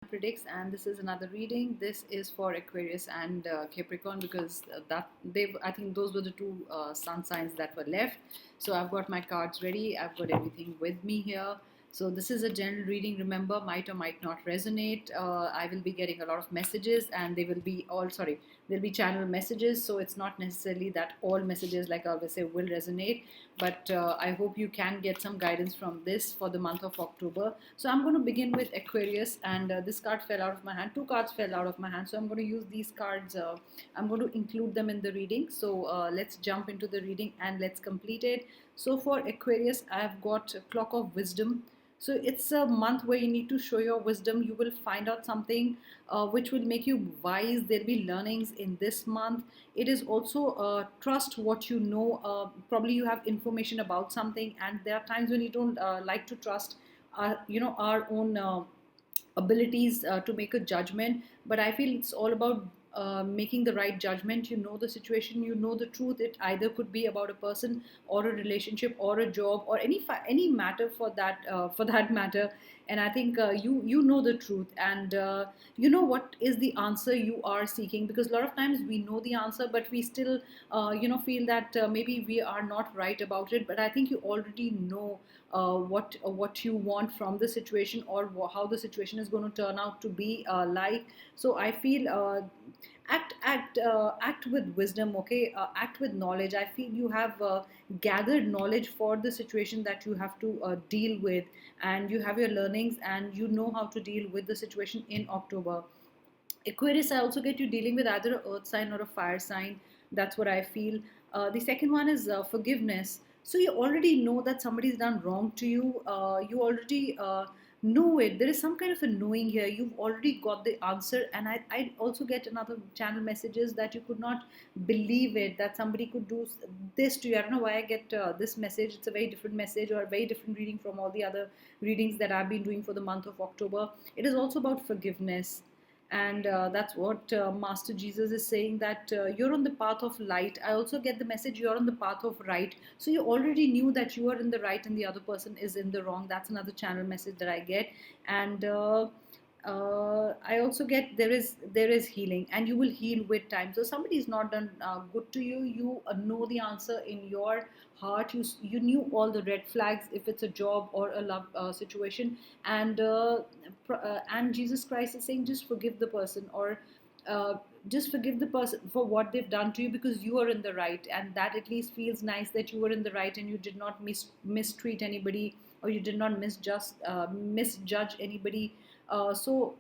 Predicts, and this is another reading. This is for Aquarius and Capricorn, because I think those were the two sun signs that were left. So I've got my cards ready. I've got everything with me here. So this is a general reading. Remember, might or might not resonate. I will be getting a lot of messages, and they will be all sorry. There'll be channel messages, so it's not necessarily that all messages, like I always say, will resonate. But I hope you can get some guidance from this for the month of October. So I'm going to begin with Aquarius, and this card fell out of my hand. Two cards fell out of my hand, so I'm going to use these cards. I'm going to include them in the reading. So let's jump into the reading and let's complete it. So for Aquarius, I've got Clock of Wisdom. So it's a month where you need to show your wisdom. You will find out something which will make you wise. There'll be learnings in this month. It is also trust what you know. Probably you have information about something, and there are times when you don't like to trust our own abilities to make a judgment. But I feel it's all about making the right judgment. You know the situation, you know the truth. It either could be about a person or a relationship or a job or any matter for that matter. And I think you know the truth, and you know what is the answer you are seeking, because a lot of times we know the answer, but we still feel that maybe we are not right about it. But I think you already know what you want from the situation, or how the situation is going to turn out to be like. So I feel act with wisdom, okay? Act with knowledge. I feel you have gathered knowledge for the situation that you have to deal with, and you have your learnings, and you know how to deal with the situation in October. Aquarius, I also get you dealing with either a earth sign or a fire sign. That's what I feel. The second one is forgiveness. So you already know that somebody's done wrong to you. You already know it. There is some kind of a knowing here. You've already got the answer. And I also get another channel messages that you could not believe it, that somebody could do this to you. I don't know why I get this message. It's a very different message, or a very different reading from all the other readings that I've been doing for the month of October. It is also about forgiveness, and that's what Master Jesus is saying, that you're on the path of light. I also get the message you're on the path of right. So you already knew that you are in the right and the other person is in the wrong. That's another channel message that I get. And I also get there is healing, and you will heal with time. So somebody is not done good to you. You know the answer in your heart. You knew all the red flags, if it's a job or a love situation. And and Jesus Christ is saying, just forgive the person, or uh, just forgive the person for what they've done to you, because you are in the right. And that at least feels nice, that you were in the right and you did not mistreat anybody, or you did not misjudge anybody. So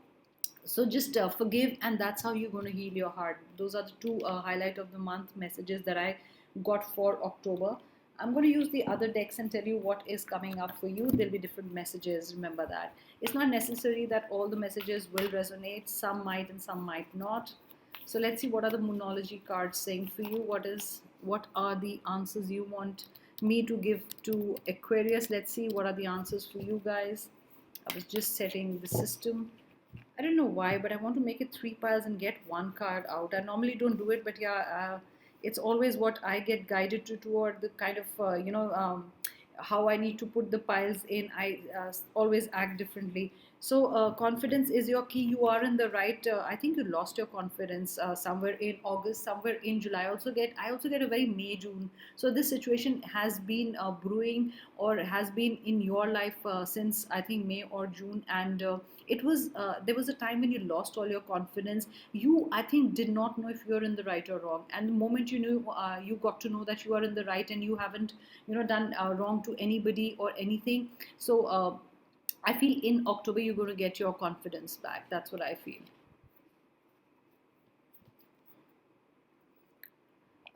just forgive, and that's how you're going to heal your heart. Those are the two highlight of the month messages that I got for October. I'm going to use the other decks and tell you what is coming up for you. There'll be different messages. Remember that. It's not necessary that all the messages will resonate. Some might and some might not. So let's see what are the Moonology cards saying for you. What are the answers you want me to give to Aquarius? Let's see what are the answers for you guys. I was just setting the system. I don't know why, but I want to make it three piles and get one card out. I normally don't do it, but yeah, it's always what I get guided to toward the kind of how I need to put the piles in. I always act differently. So confidence is your key. You are in the right. I think you lost your confidence somewhere in August, somewhere in July. I also get a very May June. So this situation has been brewing, or has been in your life since I think May or June. And it was there was a time when you lost all your confidence. You, I think, did not know if you're in the right or wrong. And the moment you knew, you got to know that you are in the right, and you haven't done wrong to anybody or anything. So I feel in October you're going to get your confidence back. That's what I feel.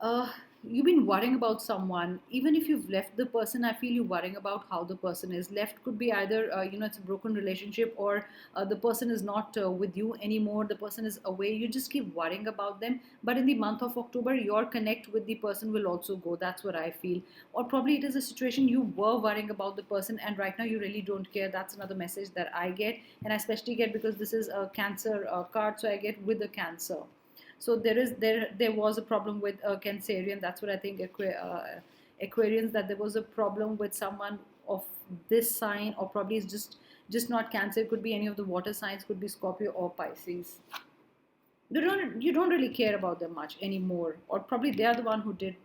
uh, you've been worrying about someone. Even if you've left the person, I feel you worrying about how the person is. Left could be either it's a broken relationship, or the person is not with you anymore, the person is away. You just keep worrying about them. But in the month of October, your connect with the person will also go. That's what I feel. Or probably it is a situation you were worrying about the person, and right now you really don't care. That's another message that I get. And I especially get, because this is a Cancer card, so I get with the Cancer. So there was a problem with a Cancerian. That's what I think. Aquarians, that there was a problem with someone of this sign, or probably it's just just not Cancer. It could be any of the water signs, could be Scorpio or Pisces. You don't really care about them much anymore, or probably they are the one who did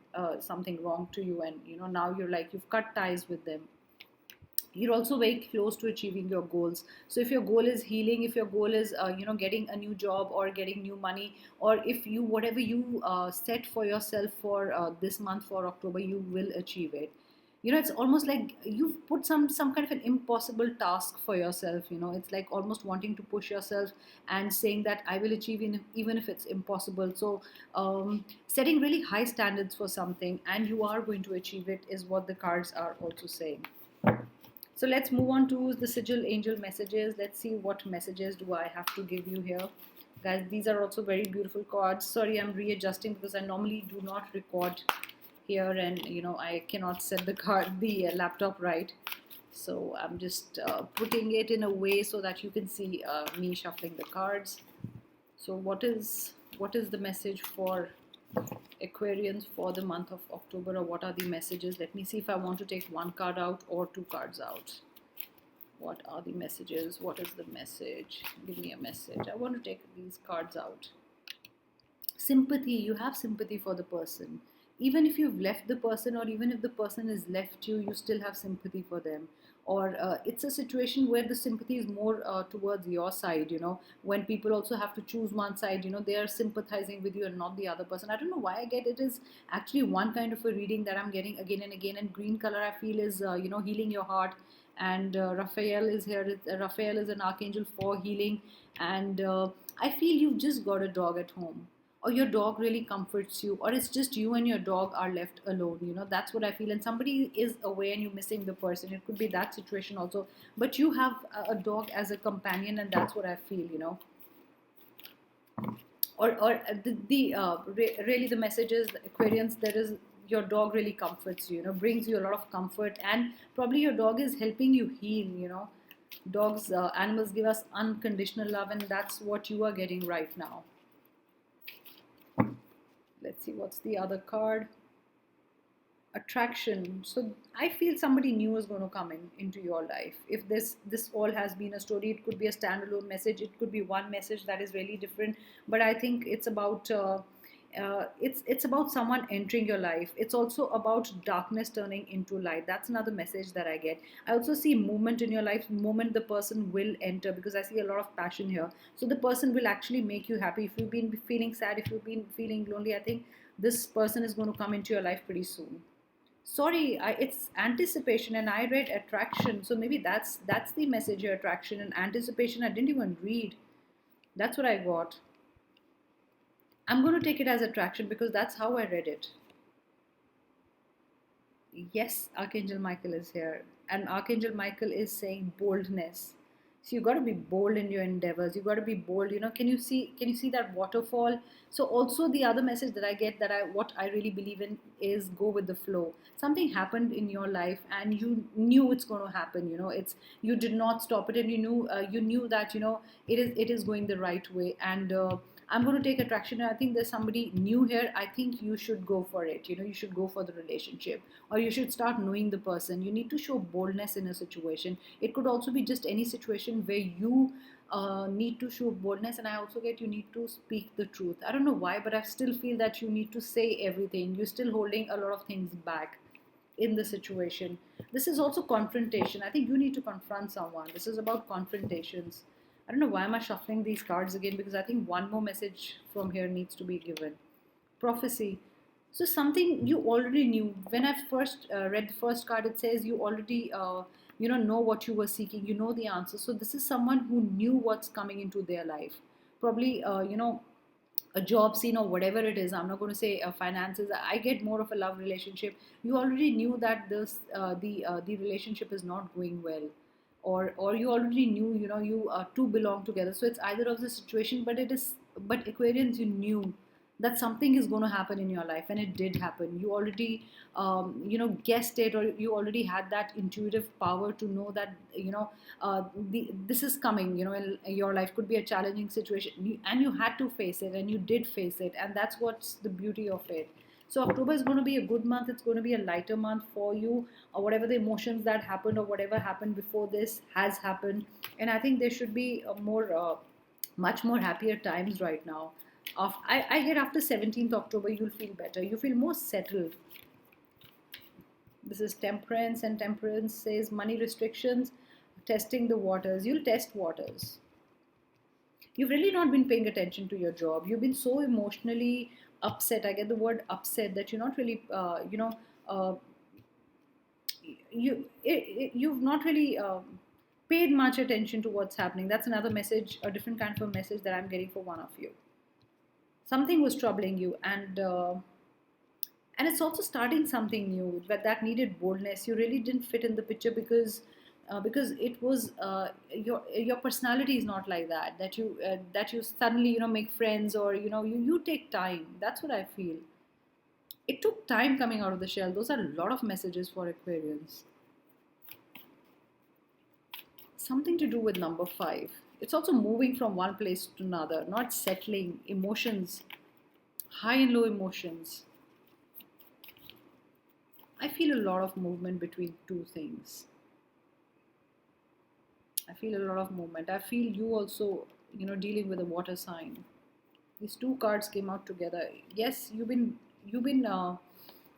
something wrong to you, and now you're like, you've cut ties with them. You're also very close to achieving your goals. So if your goal is healing, if your goal is getting a new job or getting new money, or if you whatever you set for yourself for this month, for October, you will achieve it. It's almost like you've put some kind of an impossible task for yourself. It's like almost wanting to push yourself and saying that I will achieve even if it's impossible. So setting really high standards for something, and you are going to achieve it, is what the cards are also saying. So let's move on to the sigil angel messages. Let's see what messages do I have to give you here. Guys, these are also very beautiful cards. Sorry, I'm readjusting because I normally do not record here, and I cannot set the laptop right. So I'm just putting it in a way so that you can see me shuffling the cards. So what is the message for Aquarians for the month of October, or what are the messages? Let me see if I want to take one card out or two cards out. What are the messages? What is the message? Give me a message. I want to take these cards out. Sympathy. You have sympathy for the person. Even if you've left the person, or even if the person has left you, you still have sympathy for them. Or it's a situation where the sympathy is more towards your side. When people also have to choose one side, they are sympathizing with you and not the other person. I don't know why I get it is actually one kind of a reading that I'm getting again and again. And green color, I feel, is healing your heart. And Raphael is here. Raphael is an archangel for healing. And I feel you've just got a dog at home, or your dog really comforts you, or it's just you and your dog are left alone. That's what I feel. And somebody is away and you're missing the person. It could be that situation also, but you have a dog as a companion, and that's what I feel. Or really the message is, Aquarians, there is, your dog really comforts you, brings you a lot of comfort, and probably your dog is helping you heal. Dogs, animals give us unconditional love, and that's what you are getting right now. Let's see, what's the other card? Attraction. So I feel somebody new is going to come into your life. If this all has been a story, it could be a standalone message, it could be one message that is really different, but I think it's about it's about someone entering your life. It's also about darkness turning into light. That's another message that I get. I also see movement in your life. Moment the person will enter, because I see a lot of passion here. So the person will actually make you happy. If you've been feeling sad, if you've been feeling lonely, I think this person is going to come into your life pretty soon. Sorry, it's anticipation, and I read attraction. So maybe that's the message here, attraction and anticipation. I didn't even read. That's what I got. I'm going to take it as attraction because that's how I read it. Yes, Archangel Michael is here. And Archangel Michael is saying boldness. So you got to be bold in your endeavors. You got to be bold. Can you see that waterfall? So also the other message that I get, what I really believe in, is go with the flow. Something happened in your life and you knew it's going to happen. You did not stop it, and you knew that it is going the right way. And I'm going to take attraction. I think there's somebody new here. I think you should go for it. You should go for the relationship, or you should start knowing the person. You need to show boldness in a situation. It could also be just any situation where you need to show boldness. And I also get you need to speak the truth. I don't know why, but I still feel that you need to say everything. You're still holding a lot of things back in the situation. This is also confrontation. I think you need to confront someone. This is about confrontations. I don't know why am I shuffling these cards again, because I think one more message from here needs to be given. Prophecy. So something you already knew. When I first read the first card, it says you already know what you were seeking. You know the answer. So this is someone who knew what's coming into their life. Probably a job scene or whatever it is. I'm not going to say finances. I get more of a love relationship. You already knew that the relationship is not going well. Or you already knew you two belong together. So it's either of the situation, but Aquarians, you knew that something is going to happen in your life, and it did happen. You already guessed it, or you already had that intuitive power to know that this is coming in your life. Could be a challenging situation, and you had to face it, and you did face it, and that's what's the beauty of it. So October is going to be a good month. It's going to be a lighter month for you, or whatever the emotions that happened or whatever happened before this has happened. And I think there should be a much more happier times right now. I get after 17th October, you'll feel better. You feel more settled. This is Temperance, and Temperance says money restrictions, testing the waters. You'll test waters. You've really not been paying attention to your job. You've been so emotionally upset. I get the word upset, that you're not really, you've not really paid much attention to what's happening. That's another message, a different kind of a message that I'm getting for one of you. Something was troubling you, and it's also starting something new, but that needed boldness. You really didn't fit in the picture because it was your personality is not like that, that you suddenly make friends, or you take time. That's what I feel. It took time coming out of the shell. Those are a lot of messages for Aquarians. Something to do with number 5. It's also moving from one place to another, not settling. Emotions, high and low emotions. I feel a lot of movement between two things. I feel a lot of movement. I feel you also, dealing with a water sign. These two cards came out together. Yes, you've been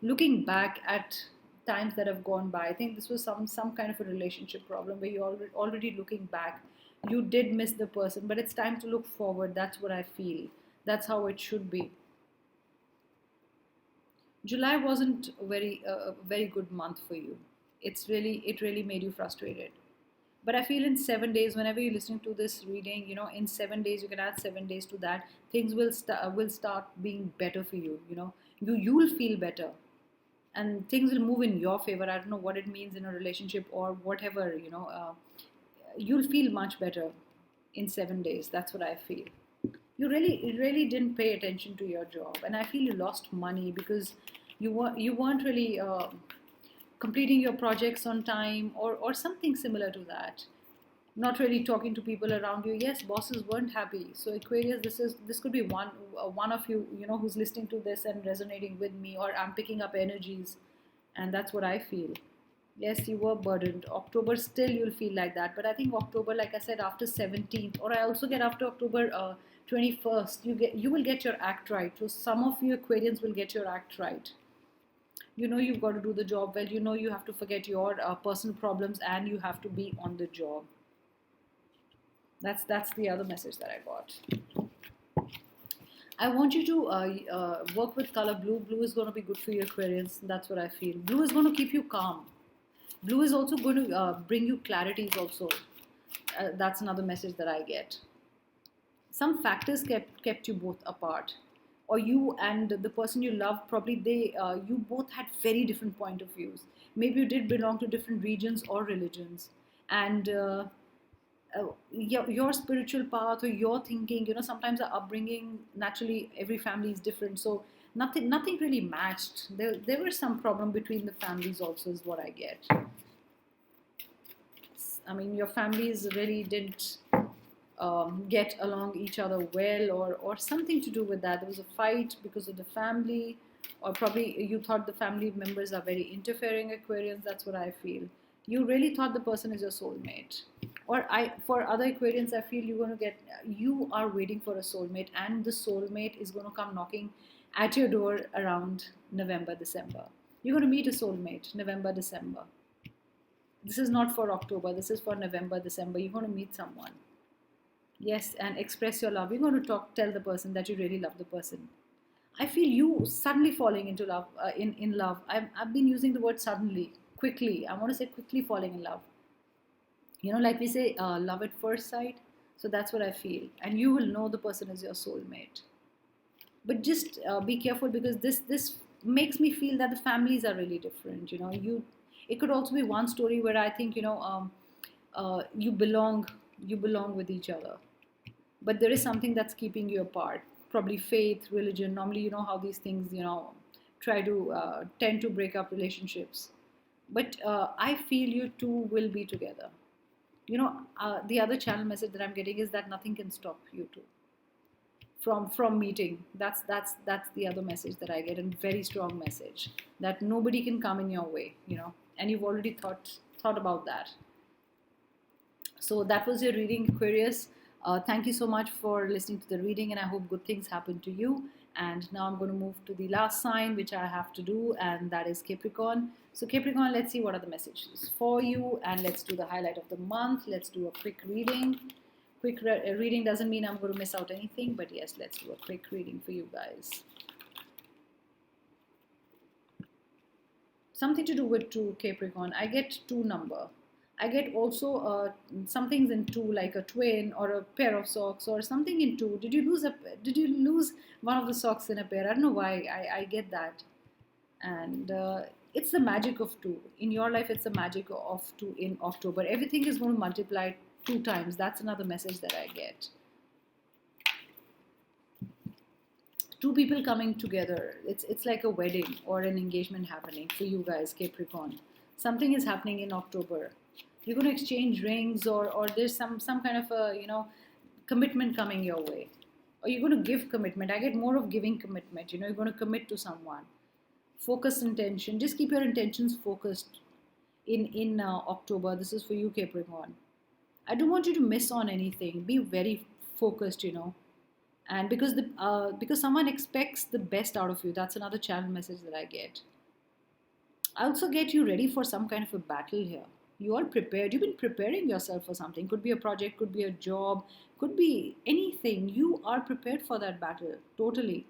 looking back at times that have gone by. I think this was some kind of a relationship problem where you're already looking back. You did miss the person, but it's time to look forward. That's what I feel. That's how it should be. July wasn't a very good month for you. It really made you frustrated. But I feel in 7 days, whenever you're listening to this reading, in 7 days you can add 7 days to that. Things will start being better for you. You'll feel better, and things will move in your favor. I don't know what it means in a relationship or whatever. You'll feel much better in 7 days. That's what I feel. You really didn't pay attention to your job, and I feel you lost money because you weren't really completing your projects on time, or something similar to that. Not really talking to people around you. Yes, bosses weren't happy. So Aquarius, this could be one of you, who's listening to this and resonating with me, or I'm picking up energies, and that's what I feel. Yes, you were burdened. October, still you'll feel like that, but I think October, like I said, after 17th, or I also get after October 21st, you will get your act right. So some of you Aquarians will get your act right. You've got to do the job well. You have to forget your personal problems, and you have to be on the job. That's the other message that I got. I want you to work with color blue. Blue is going to be good for you, Aquarians. That's what I feel. Blue is going to keep you calm. Blue is also going to bring you clarities also. That's another message that I get. Some factors kept you both apart, or you and the person you love, probably you both had very different point of views. Maybe you did belong to different regions or religions, and your spiritual path or your thinking, sometimes the upbringing, naturally every family is different, so nothing really matched. There was some problem between the families also, is what I get. I mean, your families really didn't get along each other well, or something to do with that. There was a fight because of the family, or probably you thought the family members are very interfering, Aquarians. That's what I feel. You really thought the person is your soulmate, or for other Aquarians, I feel you are waiting for a soulmate, and the soulmate is going to come knocking at your door around November, December. You're going to meet a soulmate November, December. This is not for October. This is for November, December. You're going to meet someone. Yes, and express your love. You're going to tell the person that you really love the person. I feel you suddenly falling into love, in love. I've been using the word suddenly, quickly. I want to say quickly falling in love. Like we say, love at first sight. So that's what I feel. And you will know the person is your soulmate. But just be careful, because this makes me feel that the families are really different. It could also be one story where I think, you belong with each other, but there is something that's keeping you apart. Probably faith, religion. Normally, you know how these things, try to tend to break up relationships. But I feel you two will be together. The other channel message that I'm getting is that nothing can stop you two. from meeting. That's the other message that I get, and very strong message that nobody can come in your way, and you've already thought about that. So that was your reading, Aquarius. Thank you so much for listening to the reading, and I hope good things happen to you. And now I'm going to move to the last sign which I have to do, and that is Capricorn. So Capricorn, let's see what are the messages for you, and let's do the highlight of the month. Let's do a quick reading. Quick reading doesn't mean I'm going to miss out anything, but yes, let's do a quick reading for you guys. Something to do with 2, Capricorn. I get 2 number. I get also something's in 2, like a twin or a pair of socks or something in 2. Did you lose one of the socks in a pair? I don't know why I get that. And it's the magic of 2 in your life. It's the magic of 2 in October. Everything is going to multiply 2 times. That's another message that I get. 2 people coming together. It's like a wedding or an engagement happening for you guys, Capricorn. Something is happening in October. You're going to exchange rings, or there's some kind of a commitment coming your way, or you're going to give commitment. I get more of giving commitment. You're going to commit to someone. Focused intention. Just keep your intentions focused in October. This is for you, Capricorn. I don't want you to miss on anything. Be very focused, and because someone expects the best out of you. That's another channel message that I get. I also get you ready for some kind of a battle here. You are prepared. You've been preparing yourself for something. Could be a project, could be a job, could be anything. You are prepared for that battle, totally.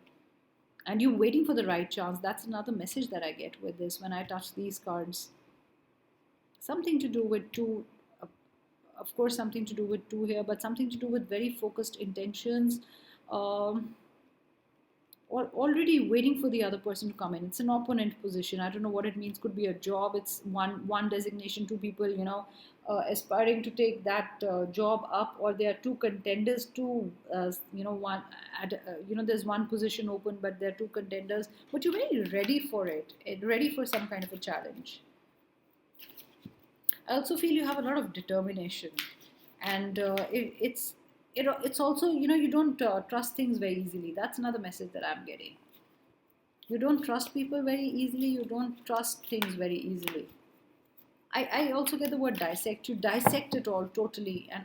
And you're waiting for the right chance. That's another message that I get with this when I touch these cards. Something to do with 2, of course, something to do with 2 here, but something to do with very focused intentions. Or already waiting for the other person to come in. It's an opponent position. I don't know what it means. Could be a job. It's one designation, 2 people, aspiring to take that job up, or there are 2 contenders. One there's one position open, but there are 2 contenders. But you're very ready for it. Ready for some kind of a challenge. I also feel you have a lot of determination, and it's also, you don't trust things very easily. That's another message that I'm getting. You don't trust people very easily. You don't trust things very easily. I also get the word dissect. You dissect it all totally and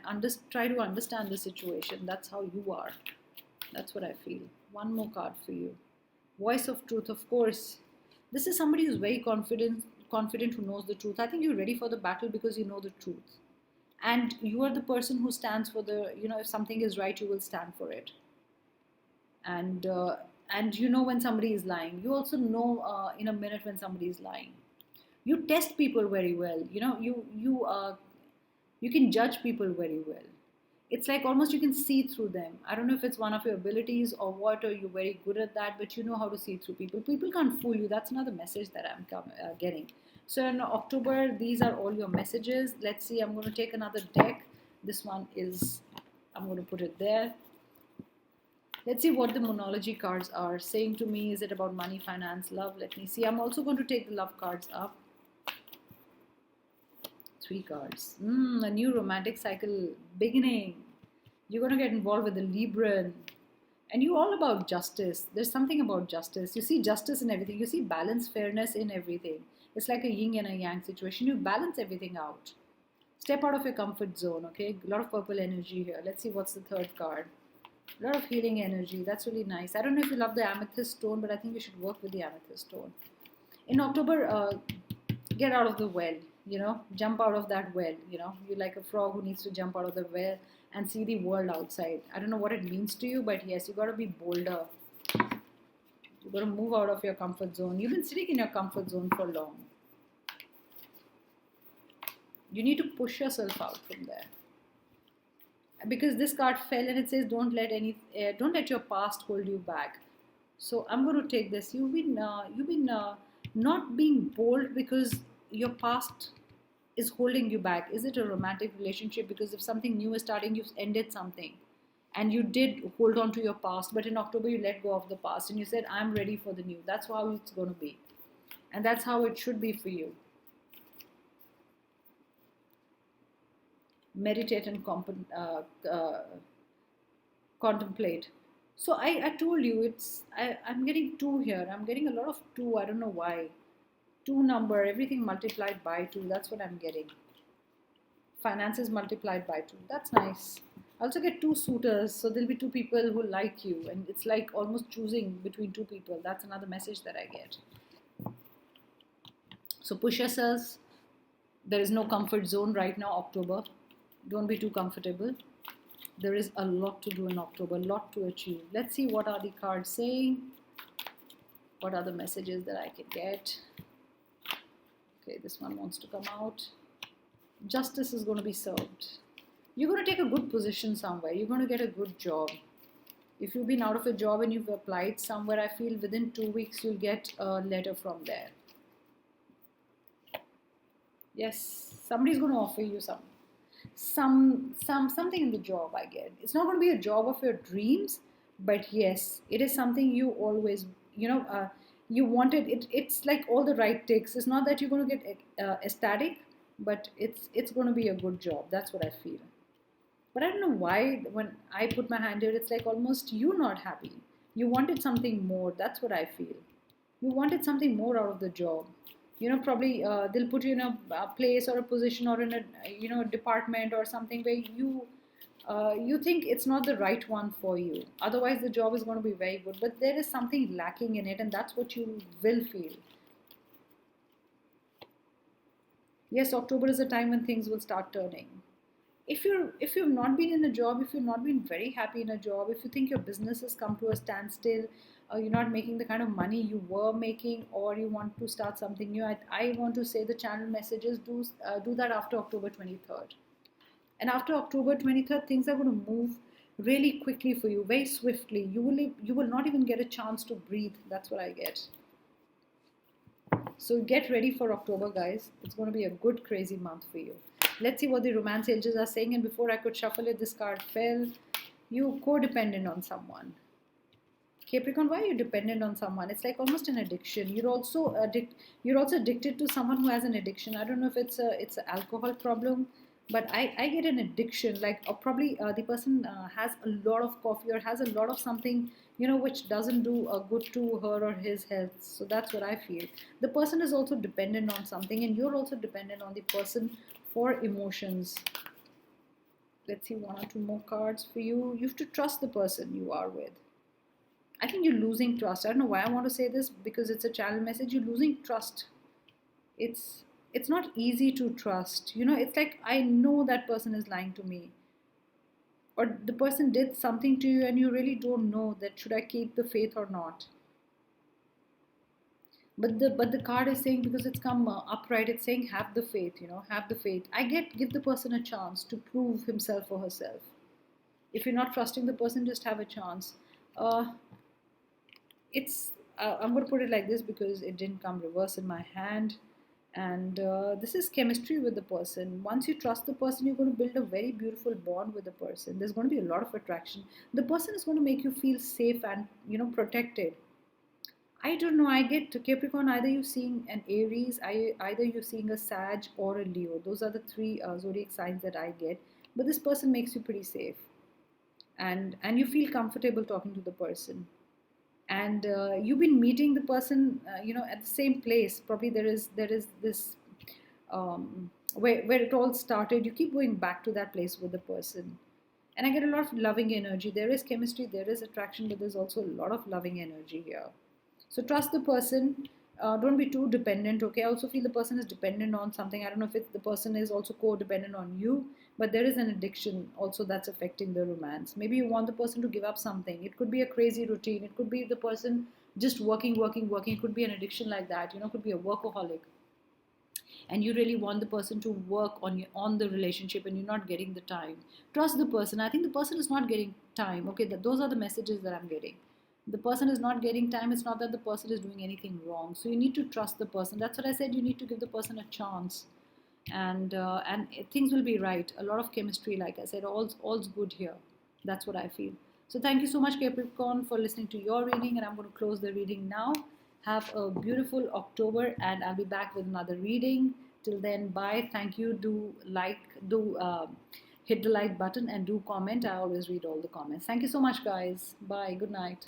try to understand the situation. That's how you are. That's what I feel. One more card for you. Voice of truth, of course. This is somebody who's very confident, who knows the truth. I think you're ready for the battle because you know the truth. And you are the person who stands for if something is right, you will stand for it. And when somebody is lying. You also know in a minute when somebody is lying. You test people very well. You can judge people very well. It's like almost you can see through them. I don't know if it's one of your abilities or what, or you're very good at that, but you know how to see through people. People can't fool you. That's another message that I'm getting. So in October, these are all your messages. Let's see, I'm going to take another deck. This one is, I'm going to put it there. Let's see what the Moonology cards are saying to me. Is it about money, finance, love? Let me see. I'm also going to take the love cards up. 3 cards. A new romantic cycle beginning. You're going to get involved with the Libran. And you're all about justice. There's something about justice. You see justice in everything. You see balance, fairness in everything. It's like a yin and a yang situation. You balance everything out. Step out of your comfort zone, okay? A lot of purple energy here. Let's see what's the 3rd card. A lot of healing energy. That's really nice. I don't know if you love the amethyst stone, but I think you should work with the amethyst stone. In October, get out of the well, jump out of that well, you're like a frog who needs to jump out of the well and see the world outside. I don't know what it means to you, but yes, you got to be bolder. You got to move out of your comfort zone. You've been sitting in your comfort zone for long. You need to push yourself out from there. Because this card fell and it says don't let your past hold you back. So I'm going to take this. You've been not being bold because your past is holding you back. Is it a romantic relationship? Because if something new is starting, you've ended something. And you did hold on to your past, but in October you let go of the past and you said, I'm ready for the new. That's how it's going to be. And that's how it should be for you. Meditate and contemplate. So I told you I'm getting two here. I'm getting a lot of two. I don't know why. Two number, everything multiplied by two. That's what I'm getting. Finances multiplied by two. That's nice. I also get two suitors. So there'll be two people who like you. And it's like almost choosing between two people. That's another message that I get. So push yourselves. There is no comfort zone right now, October. Don't be too comfortable. There is a lot to do in October, a lot to achieve. Let's see what are the cards saying. What are the messages that I can get? Okay, this one wants to come out. Justice is going to be served. You're going to take a good position somewhere. You're going to get a good job. If you've been out of a job and you've applied somewhere, I feel within 2 weeks you'll get a letter from there. Yes, somebody's going to offer you something in the job. I get it's not going to be a job of your dreams, but yes, it is something you always you wanted. It's like all the right ticks. It's not that you're going to get ecstatic, but it's going to be a good job. That's what I feel. But I don't know why when I put my hand here, it's like almost you not happy. You wanted something more. That's what I feel. You wanted something more out of the job. Probably they'll put you in a place or a position or in a department or something where you think it's not the right one for you. Otherwise the job is going to be very good, but there is something lacking in it, and that's what you will feel. Yes, October is a time when things will start turning. If you've not been in a job, if you've not been very happy in a job, if you think your business has come to a standstill, you're not making the kind of money you were making, or you want to start something new, I want to say the channel messages do that after October 23rd. And after October 23rd, things are going to move really quickly for you, very swiftly. You will not even get a chance to breathe. That's what I get. So get ready for October, guys. It's going to be a good, crazy month for you. Let's see what the romance angels are saying. And before I could shuffle it, this card fell. You codependent on someone. Capricorn, why are you dependent on someone? It's like almost an addiction. You're also addicted to someone who has an addiction. I don't know if it's an alcohol problem, but I get an addiction. Like probably the person has a lot of coffee or has a lot of something which doesn't do good to her or his health. So that's what I feel. The person is also dependent on something, and you're also dependent on the person for emotions. Let's see one or two more cards for you. You have to trust the person you are with. I think you're losing trust. I don't know why I want to say this, because it's a channel message. You're losing trust. It's not easy to trust. It's like, I know that person is lying to me. Or the person did something to you and you really don't know that should I keep the faith or not. But the card is saying, because it's come upright, it's saying have the faith, have the faith. Give the person a chance to prove himself or herself. If you're not trusting the person, just have a chance. I'm going to put it like this because it didn't come reverse in my hand. And this is chemistry with the person. Once you trust the person, you're going to build a very beautiful bond with the person. There's going to be a lot of attraction. The person is going to make you feel safe and protected. I don't know. I get to Capricorn. Either you're seeing an Aries, either you're seeing a Sag or a Leo. Those are the three zodiac signs that I get. But this person makes you pretty safe, and you feel comfortable talking to the person. And you've been meeting the person at the same place. Probably there is this where it all started. You keep going back to that place with the person, and I get a lot of loving energy. There is chemistry, there is attraction, but there's also a lot of loving energy here. So trust the person. Don't be too dependent. Okay, I also feel the person is dependent on something. I don't know if the person is also codependent on you, but there is an addiction also that's affecting the romance. Maybe you want the person to give up something. It could be a crazy routine. It could be the person just working. It could be an addiction like that. It could be a workaholic, and you really want the person to work on the relationship, and you're not getting the time. Trust the person. I think the person is not getting time. Okay, those are the messages that I'm getting. The person is not getting time. It's not that the person is doing anything wrong. So you need to trust the person. That's what I said. You need to give the person a chance, and things will be right. A lot of chemistry, like I said, all's good here. That's what I feel. So thank you so much, Capricorn, for listening to your reading, and I'm going to close the reading now. Have a beautiful October, and I'll be back with another reading. Till then, bye. Thank you. Do hit the like button and do comment. I always read all the comments. Thank you so much, guys. Bye. Good night.